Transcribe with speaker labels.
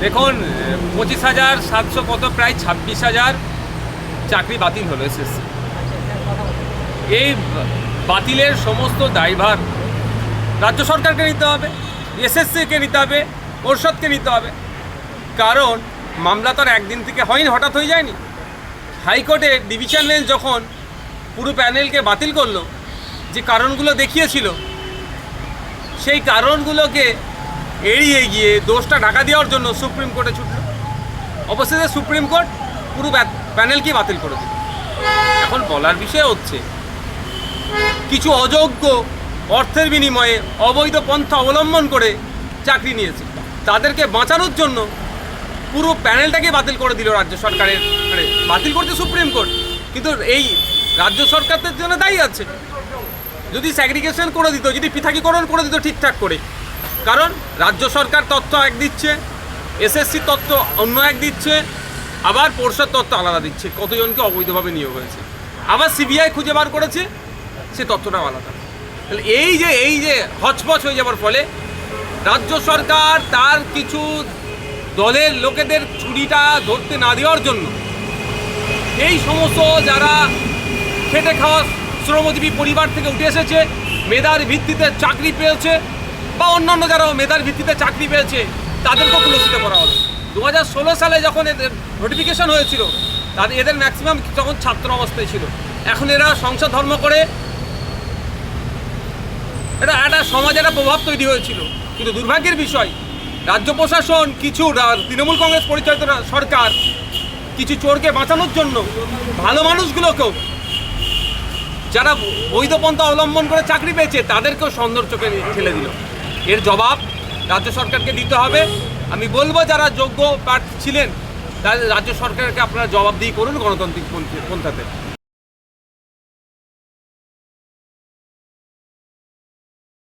Speaker 1: দেখুন 25,700 কত প্রায় 26,000 চাকরি বাতিল হলো এসএসসি। এই বাতিলের সমস্ত দায়ভার রাজ্য সরকারকে নিতে হবে, এসএসসিকে নিতে হবে, পর্ষদকে নিতে হবে। কারণ মামলা তো আর একদিন থেকে হয়নি, হঠাৎ হয়ে যায়নি। হাইকোর্টের ডিভিশন বেঞ্চ যখন পুরো প্যানেলকে বাতিল করলো, যে কারণগুলো দেখিয়েছিল সেই কারণগুলোকে এড়িয়ে গিয়ে দোষটা ঢাকা দেওয়ার জন্য সুপ্রিম কোর্টে ছুটল। অবশেষে সুপ্রিম কোর্ট পুরো প্যানেলকেই বাতিল করে দিল। এখন বলার বিষয় হচ্ছে কিছু অযোগ্য অর্থের বিনিময়ে অবৈধ পন্থা অবলম্বন করে চাকরি নিয়েছে, তাদেরকে বাঁচানোর জন্য পুরো প্যানেলটাকে বাতিল করে দিল রাজ্য সরকারের, মানে বাতিল করছে সুপ্রিম কোর্ট। কিন্তু এই রাজ্য সরকারদের জন্য দায়ী আছে। যদি স্যাগ্রিগেশন করে দিত, যদি পৃথকীকরণ করে দিত ঠিকঠাক করে, কারণ রাজ্য সরকার তথ্য এক দিচ্ছে, এসএসসি তথ্য অন্য এক দিচ্ছে, আবার পর্ষদ তথ্য আলাদা দিচ্ছে কতজনকে অবৈধভাবে নিয়োগ হয়েছে, আবার সিবিআই খুঁজে বার করেছে সে তথ্যটাও আলাদা। তাহলে এই যে হচপচ হয়ে যাওয়ার ফলে রাজ্য সরকার তার কিছু দলের লোকেদের চুরিটা ধরতে না দেওয়ার জন্য এই সমস্ত যারা খেটে খাওয়া শ্রমজীবী পরিবার থেকে উঠে এসেছে, মেধার ভিত্তিতে চাকরি পেয়েছে, বা অন্যান্য যারা মেধার ভিত্তিতে চাকরি পেয়েছে তাদেরকেও পুরস্কৃত করা হলো। 2016 সালে যখন এদের নোটিফিকেশন হয়েছিল এদের ম্যাক্সিমাম তখন ছাত্র অবস্থায় ছিল। এখন এরা সংসার ধর্ম করে এটা একটা সমাজে একটা প্রভাব তৈরি হয়েছিল। কিন্তু দুর্ভাগ্যের বিষয় রাজ্য প্রশাসন, কিছু তৃণমূল কংগ্রেস পরিচালিত সরকার কিছু চোরকে বাঁচানোর জন্য ভালো মানুষগুলোকেও, যারা বৈধ পন্থা অবলম্বন করে চাকরি পেয়েছে তাদেরকেও সন্দর চোখে ঠেলে দিল। এর জবাব রাজ্য সরকারকে দিতে হবে। আমি বলবো যারা যোগ্য প্রার্থী ছিলেন তাদের রাজ্য সরকারকে আপনারা জবাবদিহি করুন গণতান্ত্রিক পন্থাতে।